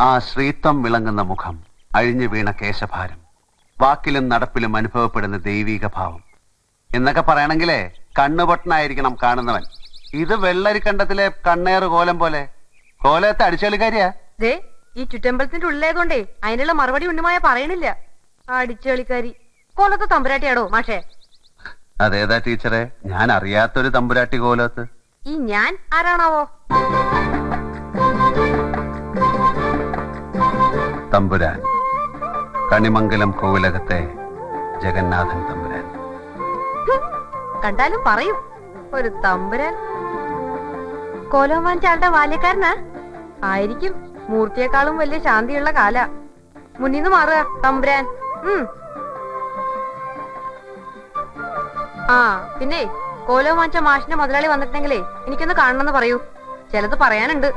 ആ ശ്രീത്വം വിളങ്ങുന്ന മുഖം, അഴിഞ്ഞു വീണ കേശഭാരം, വാക്കിലും നടപ്പിലും അനുഭവപ്പെടുന്ന ദൈവീക ഭാവം എന്നൊക്കെ പറയണെങ്കിലേ കണ്ണുപൊട്ടനായിരിക്കണം കാണുന്നവൻ. ഇത് വെള്ളരിക്കണ്ടത്തിലെ കണ്ണേറ് കോലം പോലെ. കോലത്തെ അടിച്ചുകളിക്കാരിയാ. ഈ ചുറ്റമ്പലത്തിന്റെ ഉള്ളിലായതുകൊണ്ടേ അതിനുള്ള മറുപടി ഉണ്ണിമായ പറയണില്ല. അടിച്ചുകളിക്കാരി കോലത്തെ തമ്പുരാട്ടിയാടോ മാഷേ? അതേതാ ടീച്ചറെ? ഞാൻ അറിയാത്തൊരു തമ്പുരാട്ടി കോലത്ത്. ഈ ഞാൻ ആരാണാവോ? തമ്പുരാൻ, കണിമംഗലം കോവിലകത്തെ ജഗന്നാഥൻ തമ്പുരാൻ. കണ്ടാലും പറയും ഒരു തമ്പുരാൻ. കോലം വാങ്ങിച്ച ആളുടെ ബാല്യക്കാരനാ ആയിരിക്കും. മൂർത്തിയെക്കാളും വലിയ ശാന്തിയുള്ള കാല. മുന്നിന്ന് മാറുക തമ്പുരാൻ. ആ പിന്നെ കോലം വാങ്ങിച്ച മാഷിന്റെ മുതലാളി വന്നിട്ടുണ്ടെങ്കിലേ എനിക്കൊന്ന് കാണണമെന്ന് പറയൂ. ചിലത് പറയാനുണ്ട്.